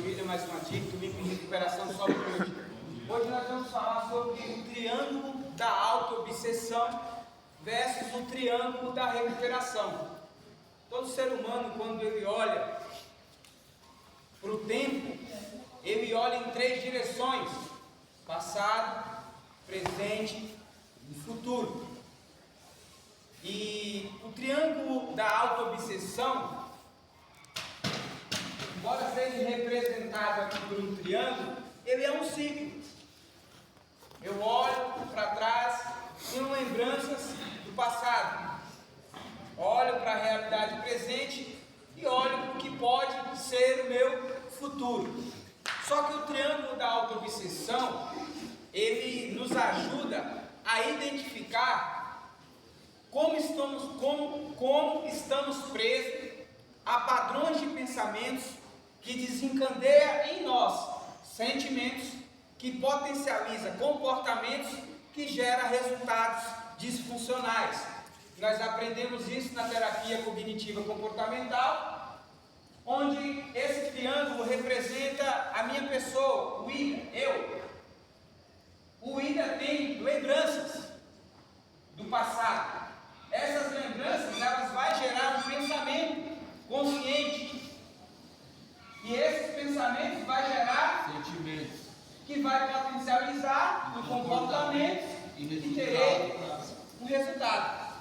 William, mais uma dica, domingo de recuperação só por hoje. Hoje nós vamos falar sobre o triângulo da auto-obsessão versus o triângulo da recuperação. Todo ser humano, quando ele olha para o tempo, ele olha em três direções: passado, presente e futuro. E o triângulo da auto-obsessão, embora seja representado aqui por um triângulo, ele é um ciclo. Eu olho para trás, tenho lembranças do passado, olho para a realidade presente e olho para o que pode ser o meu futuro. Só que o triângulo da auto-obsessão, ele nos ajuda a identificar como estamos presos a padrões de pensamentos que desencadeiam em nós sentimentos, que potencializa comportamentos que geram resultados disfuncionais. Nós aprendemos isso na terapia cognitiva comportamental, onde esse triângulo representa a minha pessoa, o William, eu. O William tem lembranças do passado. Essas lembranças, elas vão gerar um pensamento consciente. E esses pensamentos vão gerar sentimentos, que vai potencializar o comportamento e terei um resultado.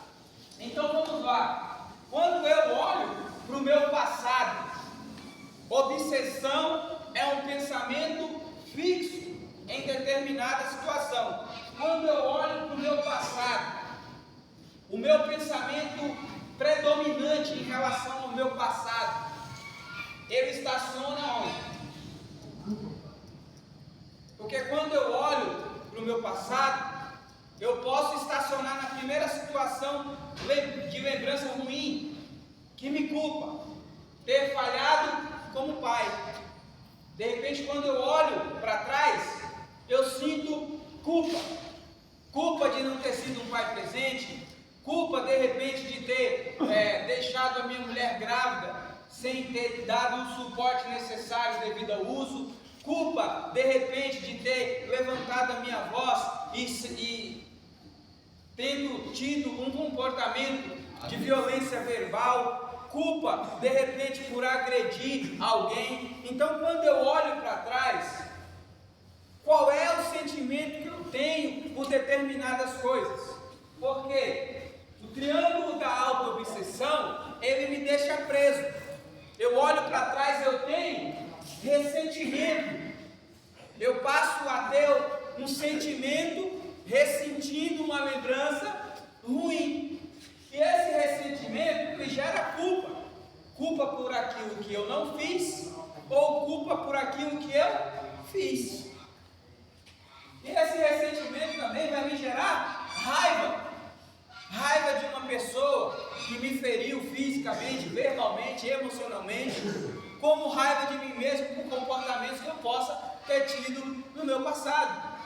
Então vamos lá. Quando eu olho para o meu passado, obsessão é um pensamento fixo em determinada situação. Quando eu olho para o meu passado, o meu pensamento predominante em relação ao meu passado, ele estaciona onde? Porque quando eu olho para o meu passado, eu posso estacionar na primeira situação de lembrança ruim, que me culpa, ter falhado como pai. De repente, quando eu olho para trás, eu sinto culpa. Culpa de não ter sido um pai presente, culpa de repente de ter deixado a minha mulher grávida sem ter dado o suporte necessário devido ao uso, culpa de repente de ter levantado a minha voz e tendo tido um comportamento de violência verbal, culpa de repente por agredir alguém. Então, quando eu olho para trás, qual é o sentimento que eu tenho por determinadas coisas? Porque o triângulo da auto-obsessão, ele me deixa preso. Eu olho para trás, eu tenho ressentimento. Eu passo a ter um sentimento ressentindo uma lembrança ruim. E esse ressentimento me gera culpa. Culpa por aquilo que eu não fiz, ou culpa por aquilo que eu fiz. E esse ressentimento também vai me gerar raiva. Raiva de uma pessoa que me feriu fisicamente, verbalmente, emocionalmente, como raiva de mim mesmo por comportamentos que eu possa ter tido no meu passado.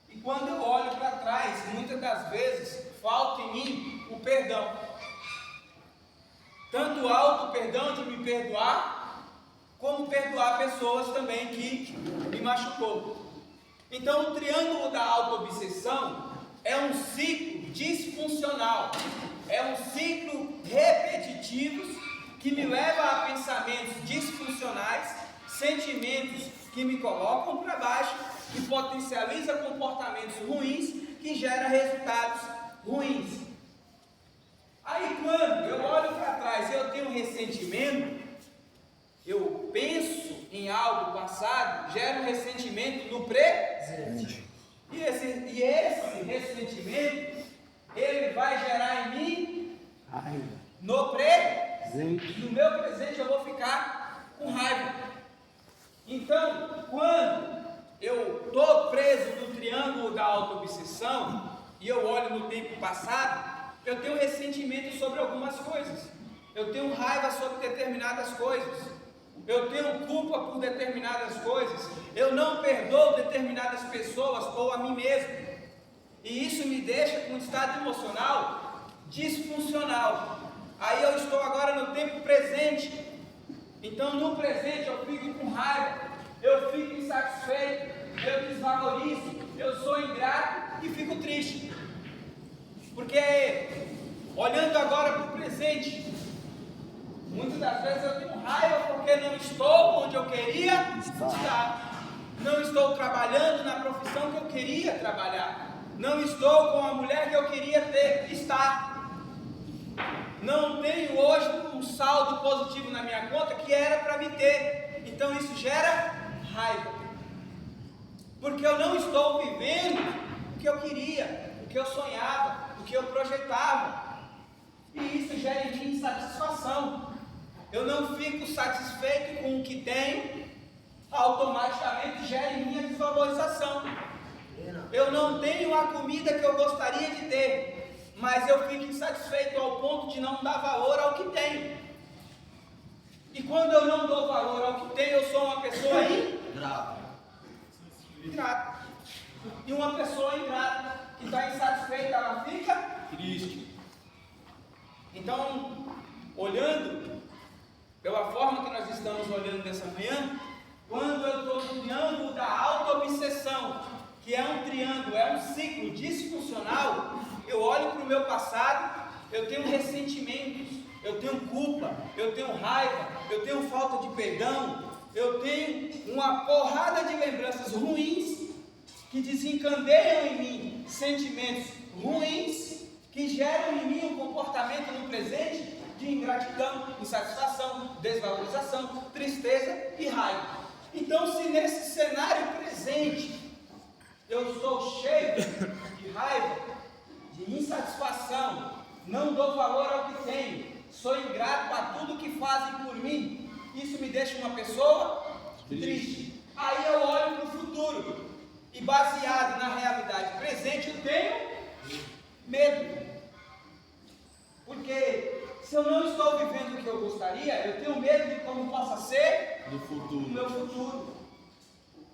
E quando eu olho para trás, muitas das vezes falta em mim o perdão. Tanto o auto-perdão de me perdoar, como perdoar pessoas também que me machucou. Então o triângulo da auto-obsessão é um ciclo disfuncional, é um ciclo repetitivo que me leva a pensamentos disfuncionais, sentimentos que me colocam para baixo, que potencializa comportamentos ruins, que gera resultados ruins. Aí quando eu olho para trás e eu tenho ressentimento, eu penso em algo passado, gera um ressentimento no presente. E esse ressentimento, ele vai gerar em mim no presente. No meu presente eu vou ficar com raiva. Então, quando eu estou preso no triângulo da auto-obsessão e eu olho no tempo passado, eu tenho ressentimento sobre algumas coisas. Eu tenho raiva sobre determinadas coisas. Eu tenho culpa por determinadas coisas. Eu não perdoo determinadas pessoas ou a mim mesmo. E isso me deixa com um estado emocional disfuncional. Aí eu estou agora no tempo presente. Então no presente eu fico com raiva, eu fico insatisfeito, eu desvalorizo, eu sou ingrato e fico triste. Porque olhando agora para o presente, muitas das vezes eu tenho raiva porque não estou onde eu queria estar. Não estou trabalhando na profissão que eu queria trabalhar. Não estou com a mulher que eu queria estar. Não tenho hoje um saldo positivo na minha conta que era para me ter. Então isso gera raiva. Porque eu não estou vivendo o que eu queria, o que eu sonhava, o que eu projetava. E isso gera em mim insatisfação. Eu não fico satisfeito com o que tenho, automaticamente gera em mim a desvalorização. Eu não tenho a comida que eu gostaria de ter, mas eu fico insatisfeito ao ponto de não dar valor ao que tenho. E quando eu não dou valor ao que tenho, eu sou uma pessoa ingrata. E uma pessoa ingrata que está insatisfeita, ela fica triste. Então, olhando pela forma que nós estamos olhando dessa manhã, quando eu estou no triângulo da auto-obsessão, que é um triângulo, é um ciclo disfuncional, eu olho para o meu passado, eu tenho ressentimentos, eu tenho culpa, eu tenho raiva, eu tenho falta de perdão, eu tenho uma porrada de lembranças ruins que desencandeiam em mim sentimentos ruins que geram em mim um comportamento no presente de ingratidão, insatisfação, desvalorização, tristeza e raiva. Então, se nesse cenário presente eu estou cheio de raiva, de insatisfação, não dou valor ao que tenho, sou ingrato a tudo que fazem por mim, isso me deixa uma pessoa triste. Aí eu olho para o futuro e, baseado na realidade presente, eu tenho medo. Porque se eu não estou vivendo o que eu gostaria, eu tenho medo de como possa ser o meu futuro.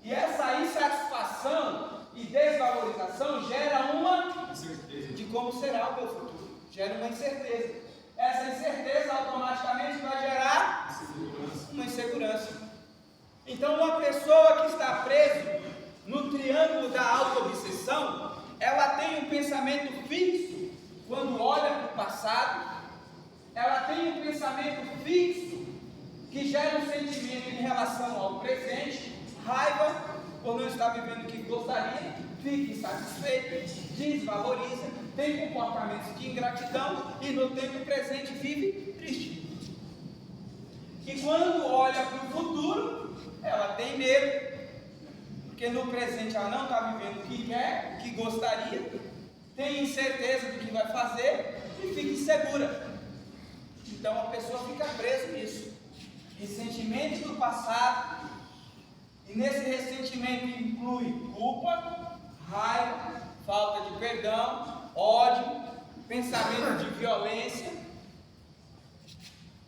E essa insatisfação e desvalorização gera uma incerteza de como será o meu futuro. Gera uma incerteza. Essa incerteza automaticamente vai gerar uma insegurança. Então, uma pessoa que está presa no triângulo da auto-obsessão, ela tem um pensamento fixo quando olha para o passado, ela tem um pensamento fixo que gera um sentimento em relação ao presente, raiva por não estar vivendo o que gostaria, fica insatisfeito, desvaloriza, tem comportamentos de ingratidão e no tempo presente vive triste. E quando olha para o futuro, ela tem medo, porque no presente ela não está vivendo o que quer, o que gostaria, tem incerteza do que vai fazer e fica insegura. Então a pessoa fica presa nisso. Ressentimentos do passado, e nesse ressentimento inclui culpa, raiva, falta de perdão, ódio, pensamento de violência.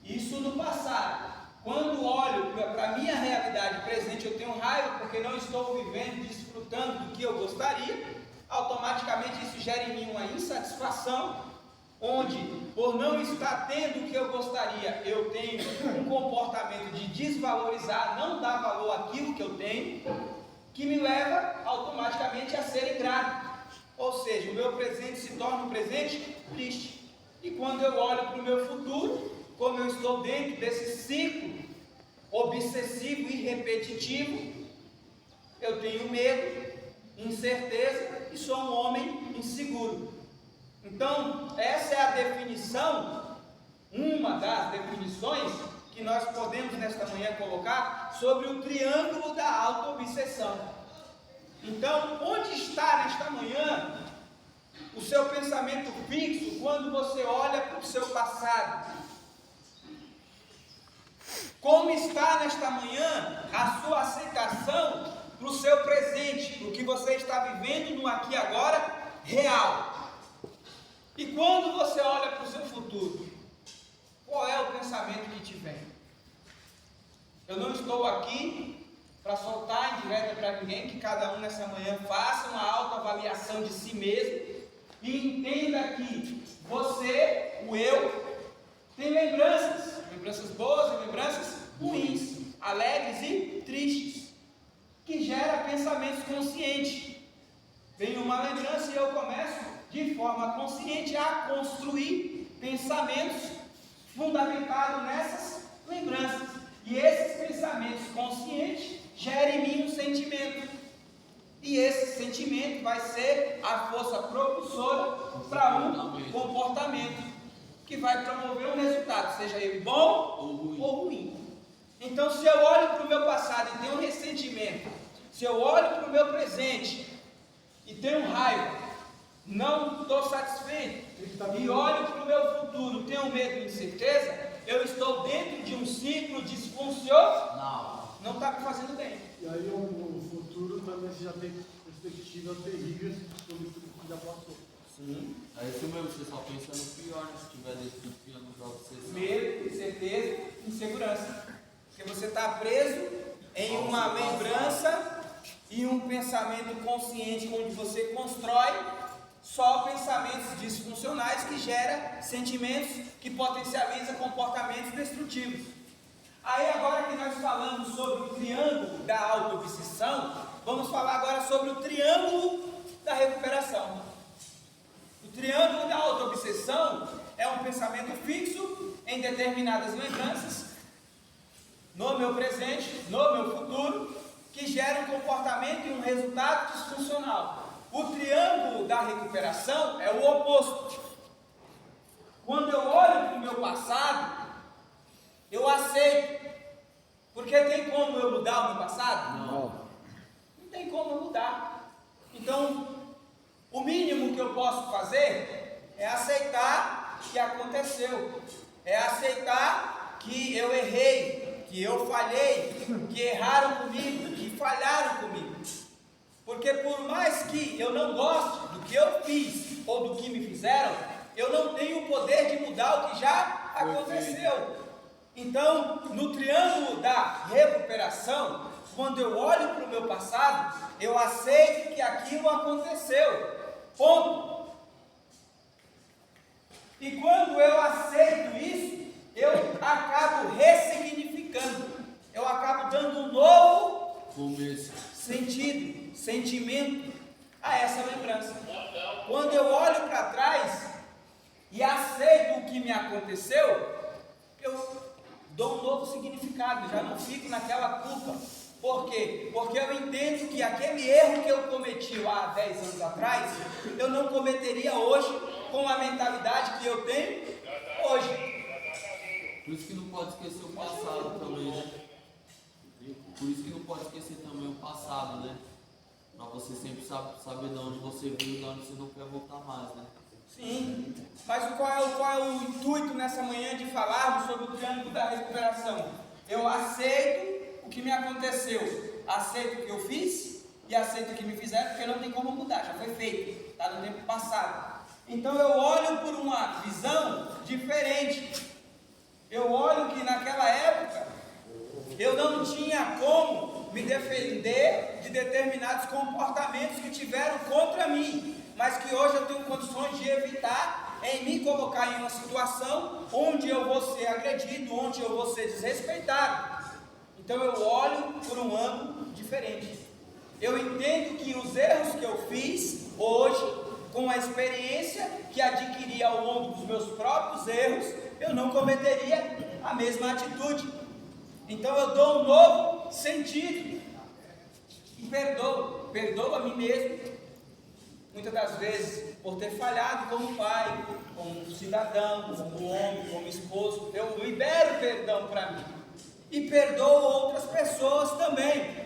Isso no passado. Quando olho para a minha realidade presente, eu tenho raiva porque não estou vivendo, desfrutando do que eu gostaria. Automaticamente isso gera em mim uma insatisfação, onde, por não estar tendo o que eu gostaria, eu tenho um comportamento de desvalorizar, não dar valor àquilo que eu tenho, que me leva automaticamente a ser ingrato. Ou seja, o meu presente se torna um presente triste. E quando eu olho para o meu futuro, como eu estou dentro desse ciclo obsessivo e repetitivo, eu tenho medo, incerteza e sou um homem inseguro. Então, essa é a definição, uma das definições que nós podemos nesta manhã colocar sobre o triângulo da auto-obsessão. Então, onde está nesta manhã o seu pensamento fixo quando você olha para o seu passado? Como está nesta manhã a sua aceitação para o seu presente, para o que você está vivendo no aqui e agora real? E quando você olha para o seu futuro, qual é o pensamento que te vem? Eu não estou aqui para soltar indireta para ninguém, que cada um nessa manhã faça uma autoavaliação de si mesmo e entenda que você, o eu, tem lembranças boas e lembranças ruins. alegres e tristes, que gera pensamentos conscientes. Vem uma lembrança e eu começo de forma consciente a construir pensamentos fundamentados nessas lembranças. E esses pensamentos conscientes geram em mim um sentimento. E esse sentimento vai ser a força propulsora para um comportamento que vai promover um resultado, seja ele bom ou ruim. Então, se eu olho para o meu passado e tenho um ressentimento, se eu olho para o meu presente e tenho raiva, não estou satisfeito, e olho para o meu futuro, tenho medo e incerteza, eu estou dentro de um ciclo disfuncional. Não está me fazendo bem. E aí o futuro também você já tem perspectivas terríveis sobre tudo que já passou. Sim. É isso mesmo, você só pensa no pior, né? Se tiver desconfiando da obsessão. Medo, incerteza, insegurança. Porque você está preso em uma lembrança e um pensamento consciente onde você constrói só pensamentos disfuncionais que geram sentimentos que potencializam comportamentos destrutivos. Aí agora que nós falamos sobre o triângulo da auto-obsessão, vamos falar agora sobre o triângulo da recuperação. O triângulo da auto-obsessão é um pensamento fixo em determinadas lembranças, no meu presente, no meu futuro, que gera um comportamento e um resultado disfuncional. O triângulo da recuperação é o oposto. Quando eu olho para o meu passado, eu aceito. Porque tem como eu mudar o meu passado? Não tem como eu mudar. Então, o mínimo que eu posso fazer é aceitar que aconteceu. É aceitar que eu errei, que eu falhei, que erraram comigo, que falharam comigo. Porque por mais que eu não goste do que eu fiz ou do que me fizeram, eu não tenho o poder de mudar o que já aconteceu. Então, no triângulo da recuperação, quando eu olho para o meu passado, eu aceito que aquilo aconteceu. Ponto. E quando eu aceito isso, eu acabo ressignificando. Eu acabo dando um novo sentido, sentimento a essa lembrança. Quando eu olho para trás e aceito o que me aconteceu, eu dou um novo significado, já não fico naquela culpa. Por quê? Porque eu entendo que aquele erro que eu cometi há 10 anos atrás, eu não cometeria hoje com a mentalidade que eu tenho hoje. Por isso que não pode esquecer o passado também, né? Por isso que não pode esquecer também o passado, né? Pra você sempre saber de onde você veio e de onde você não quer voltar mais, né? Sim, mas qual é o intuito nessa manhã de falarmos sobre o triângulo da recuperação? Eu aceito o que me aconteceu, aceito o que eu fiz e aceito o que me fizeram, porque não tem como mudar, já foi feito, está no tempo passado. Então eu olho por uma visão diferente. Eu olho que naquela época eu não tinha como me defender de determinados comportamentos que tiveram contra mim, mas que hoje eu tenho condições de evitar em me colocar em uma situação onde eu vou ser agredido, onde eu vou ser desrespeitado. Então eu olho por um ângulo diferente. Eu entendo que os erros que eu fiz hoje, com a experiência que adquiri ao longo dos meus próprios erros, eu não cometeria a mesma atitude. Então eu dou um novo sentido e perdoo a mim mesmo. Muitas das vezes, por ter falhado como pai, como cidadão, como homem, como esposo, eu libero perdão para mim. E perdoo outras pessoas também.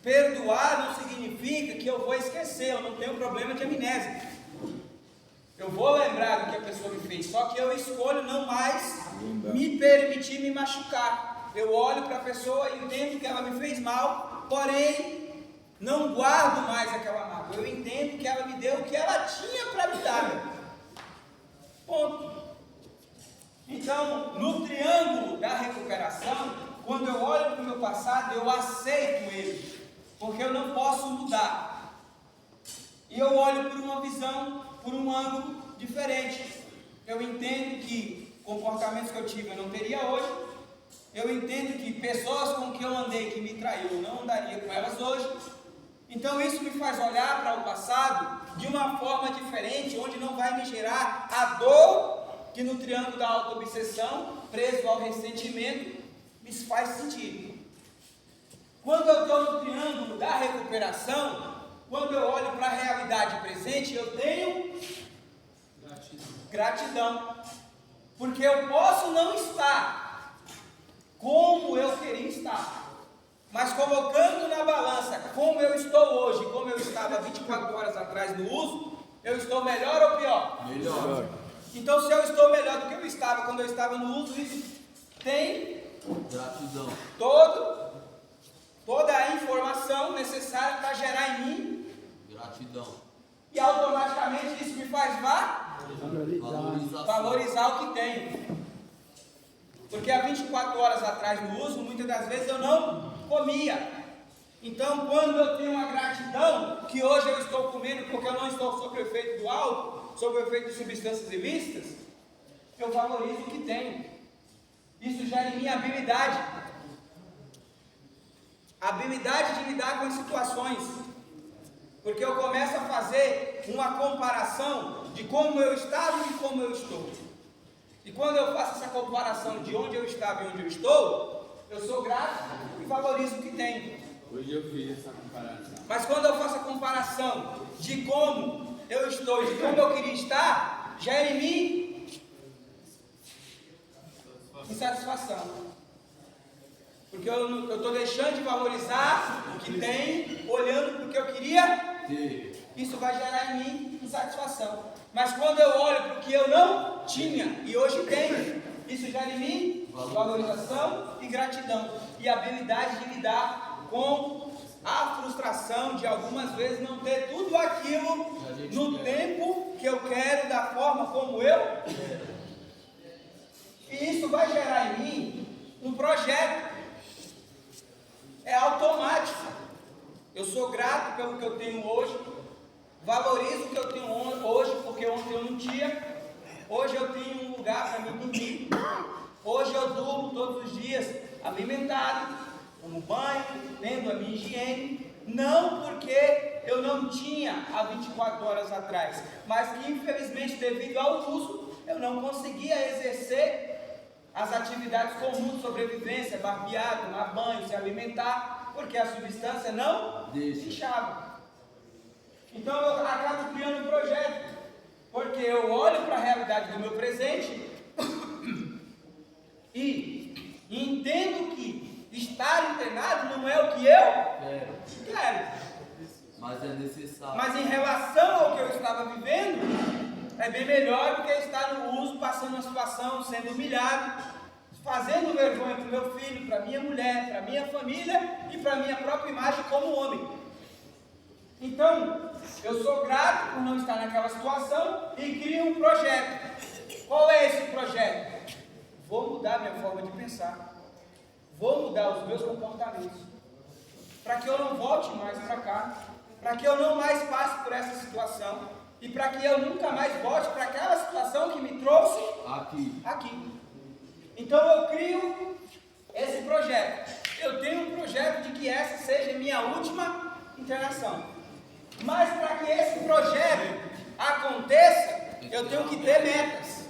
Perdoar não significa que eu vou esquecer, eu não tenho problema de amnésia. Eu vou lembrar do que a pessoa me fez, só que eu escolho não mais me permitir me machucar. Eu olho para a pessoa e entendo que ela me fez mal, porém não guardo mais aquela mágoa. Eu entendo que ela me deu o que ela tinha para me dar. Ponto. Então, no triângulo da recuperação, quando eu olho para o meu passado, eu aceito ele, porque eu não posso mudar. E eu olho por uma visão, por um ângulo diferente. Eu entendo que comportamentos que eu tive eu não teria hoje. eu entendo que pessoas com que eu andei que me traiu, eu não andaria com elas hoje. Então isso me faz olhar para o passado de uma forma diferente, onde não vai me gerar a dor que no triângulo da auto-obsessão, preso ao ressentimento, me faz sentido. Quando eu estou no triângulo da recuperação, quando eu olho para a realidade presente, eu tenho gratidão. Porque eu posso não estar como eu queria estar, mas colocando na balança como eu estou hoje, como eu estava 24 horas atrás no uso, eu estou melhor ou pior? Melhor. Então, se eu estou melhor do que eu estava quando eu estava no uso, isso tem Gratidão. toda a informação necessária para gerar em mim, Gratidão. e automaticamente isso me faz Valorização. valorizar o que tenho. Porque há 24 horas atrás no uso, muitas das vezes eu não comia. Então, quando eu tenho uma gratidão, que hoje eu estou comendo porque eu não estou sob o efeito do álcool, sob o efeito de substâncias ilícitas, eu valorizo o que tenho. Isso gera em mim habilidade de lidar com as situações. Porque eu começo a fazer uma comparação de como eu estava e de como eu estou. E quando eu faço essa comparação de onde eu estava e onde eu estou, eu sou grato e valorizo o que tenho. Hoje eu fiz essa comparação. Mas quando eu faço a comparação de como eu estou e de como eu queria estar, gera em mim insatisfação. Porque eu estou deixando de valorizar o que tem, olhando para o que eu queria. Isso vai gerar em mim insatisfação. Mas quando eu olho para o que eu não tinha e hoje tenho, isso gera em mim valorização e gratidão. E habilidade de lidar com a frustração de algumas vezes não ter tudo aquilo no tempo que eu quero, da forma como eu quero. E isso vai gerar em mim um projeto. É automático. Eu sou grato pelo que eu tenho hoje, valorizo o que eu tenho hoje, porque ontem eu não tinha. Hoje eu tenho um lugar para me dormir. Hoje eu durmo todos os dias alimentado, tomo banho, tendo a minha higiene. Não porque eu não tinha há 24 horas atrás, mas que infelizmente devido ao uso eu não conseguia exercer as atividades comuns de sobrevivência, barbear, tomar banho, se alimentar, porque a substância não deixava. Então eu acabo criando um projeto, porque eu olho para a realidade do meu presente e entendo que estar internado não é o que eu quero. Mas é necessário. Mas em relação ao que eu estava vivendo, é bem melhor do que estar no uso, passando uma situação, sendo humilhado, fazendo vergonha para o meu filho, para minha mulher, para minha família e para minha própria imagem como homem. Então, eu sou grato por não estar naquela situação e crio um projeto. Qual é esse projeto? Vou mudar minha forma de pensar. Vou mudar os meus comportamentos. Para que eu não volte mais para cá. Para que eu não mais passe por essa situação. E para que eu nunca mais volte para aquela situação que me trouxe aqui. Então eu crio esse projeto. Eu tenho um projeto de que essa seja minha última internação. Mas para que esse projeto aconteça, eu tenho que ter metas.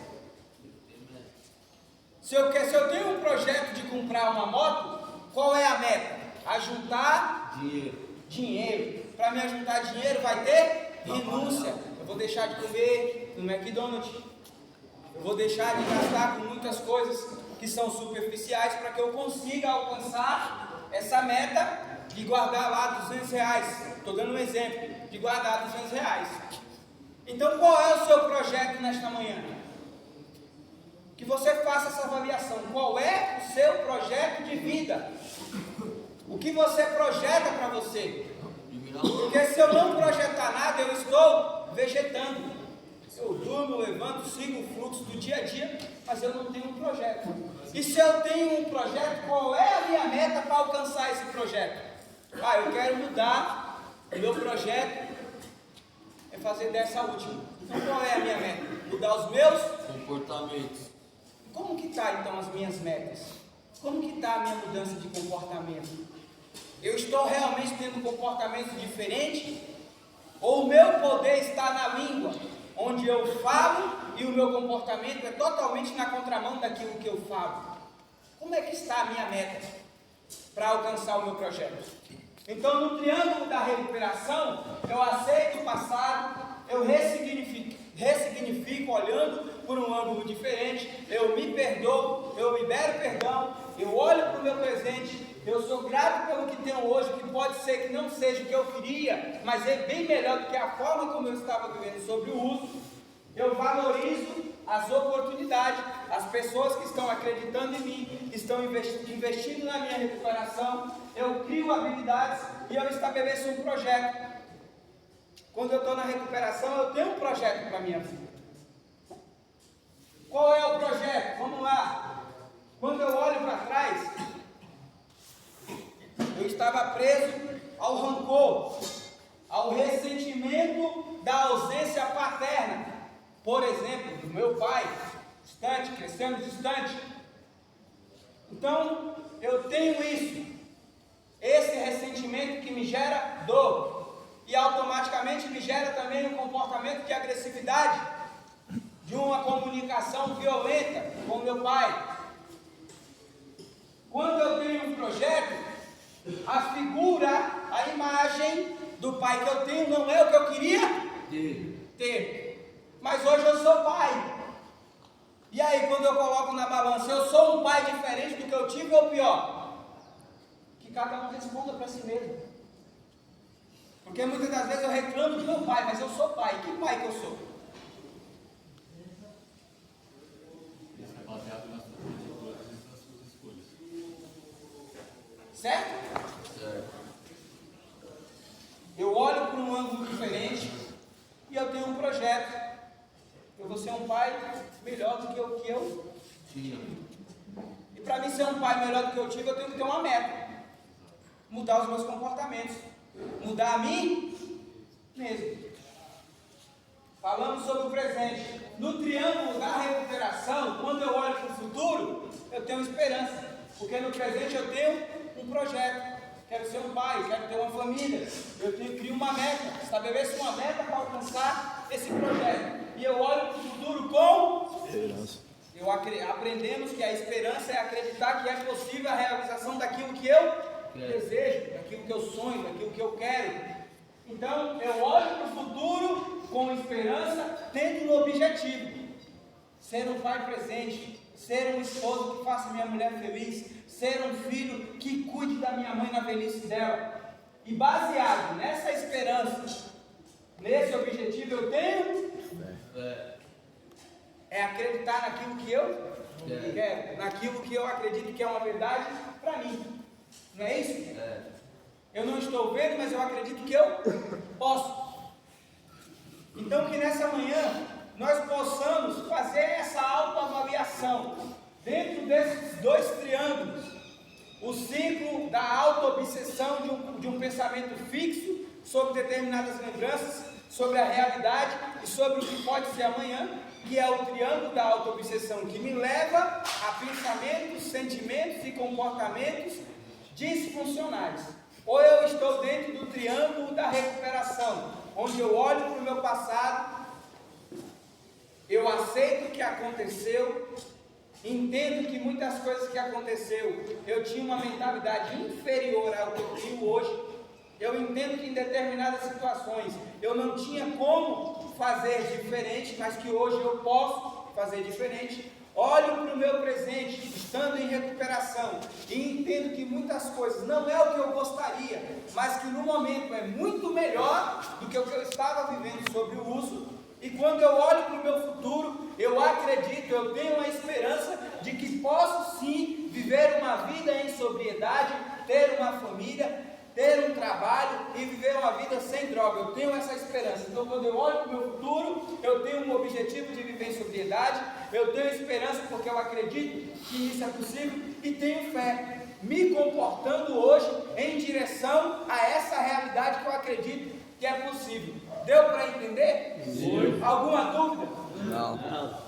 Se eu tenho um projeto de comprar uma moto, qual é a meta? Ajuntar dinheiro. Para me ajuntar dinheiro vai ter renúncia. Eu vou deixar de comer no McDonald's. Eu vou deixar de gastar com muitas coisas que são superficiais para que eu consiga alcançar essa meta de guardar lá R$200. Estou dando um exemplo de guardar R$200. Então qual é o seu projeto nesta manhã? Que você faça essa avaliação. Qual é o seu projeto de vida? O que você projeta para você? Porque se eu não projetar nada, eu estou vegetando. Eu durmo, levanto, sigo o fluxo do dia a dia, mas eu não tenho um projeto. E se eu tenho um projeto, qual é a minha meta para alcançar esse projeto? Eu quero mudar, o meu projeto é fazer dessa última. Então qual é a minha meta? Mudar os meus comportamentos. Como que está então as minhas metas? Como que está a minha mudança de comportamento? Eu estou realmente tendo um comportamento diferente? Ou o meu poder está na língua, onde eu falo e o meu comportamento é totalmente na contramão daquilo que eu falo? Como é que está a minha meta para alcançar o meu projeto? Então, no triângulo da recuperação, eu aceito o passado, eu ressignifico olhando por um ângulo diferente, eu me perdoo, eu libero perdão, eu olho para o meu presente, eu sou grato pelo que tenho hoje, que pode ser que não seja o que eu queria, mas é bem melhor do que a forma como eu estava vivendo sobre o uso. Eu valorizo as oportunidades, as pessoas que estão acreditando em mim, estão investindo na minha recuperação, eu crio habilidades e eu estabeleço um projeto. Quando eu estou na recuperação, eu tenho um projeto para a minha vida. Qual é o projeto? Vamos lá. Quando eu olho para trás, eu estava preso ao rancor, ao ressentimento da ausência paterna. Por exemplo, do meu pai, distante, crescendo distante. Então, eu tenho isso, esse ressentimento que me gera dor. E automaticamente me gera também um comportamento de agressividade, de uma comunicação violenta com meu pai. Quando eu tenho um projeto, a figura, a imagem do pai que eu tenho não é o que eu queria ter. Mas hoje eu sou pai. E aí, quando eu coloco na balança, eu sou um pai diferente do que eu tive ou pior? Que cada um responda para si mesmo. Porque muitas das vezes eu reclamo do meu pai, mas eu sou pai. Que pai que eu sou? Isso é baseado nas suas escolhas. Certo? Eu olho para um ângulo diferente e eu tenho um projeto. Eu vou ser um pai melhor do que o que eu tinha. E para mim ser um pai melhor do que eu tive, eu tenho que ter uma meta. Mudar os meus comportamentos. Mudar a mim mesmo. Falando sobre o presente. No triângulo da recuperação, quando eu olho para o futuro, eu tenho esperança. Porque no presente eu tenho um projeto. Quero ser um pai, quero ter uma família. Eu crio uma meta, estabeleço uma meta para alcançar esse projeto. E eu olho para o futuro com esperança. Aprendemos que a esperança é acreditar que é possível a realização daquilo que eu desejo, daquilo que eu sonho, daquilo que eu quero. Então, eu olho para o futuro com esperança, tendo um objetivo: ser um pai presente, ser um esposo que faça minha mulher feliz, ser um filho que cuide da minha mãe na velhice dela. E baseado nessa esperança, nesse objetivo, eu tenho acreditar naquilo que eu quero, naquilo que eu acredito que é uma verdade para mim. Não é isso? Eu não estou vendo, mas eu acredito que eu posso. Então que nessa manhã nós possamos fazer essa autoavaliação dentro desses dois triângulos. O ciclo da auto-obsessão de um pensamento fixo sobre determinadas lembranças, sobre a realidade e sobre o que pode ser amanhã, que é o triângulo da auto-obsessão, que me leva a pensamentos, sentimentos e comportamentos disfuncionais. Ou eu estou dentro do triângulo da recuperação, onde eu olho para o meu passado, eu aceito o que aconteceu, entendo que muitas coisas que aconteceu, eu tinha uma mentalidade inferior ao que eu tenho hoje. Eu entendo que em determinadas situações eu não tinha como fazer diferente, mas que hoje eu posso fazer diferente. Olho para o meu presente, estando em recuperação, e entendo que muitas coisas não é o que eu gostaria, mas que no momento é muito melhor do que o que eu estava vivendo sobre o uso. E quando eu olho para o meu futuro, eu acredito, eu tenho a esperança de que posso sim viver uma vida em sobriedade, ter uma família, ter um trabalho e viver uma vida sem droga. Eu tenho essa esperança. Então, quando eu olho para o meu futuro, eu tenho um objetivo de viver em sobriedade, eu tenho esperança porque eu acredito que isso é possível e tenho fé, me comportando hoje em direção a essa realidade que eu acredito que é possível. Deu para entender? Sim. Alguma dúvida? Não.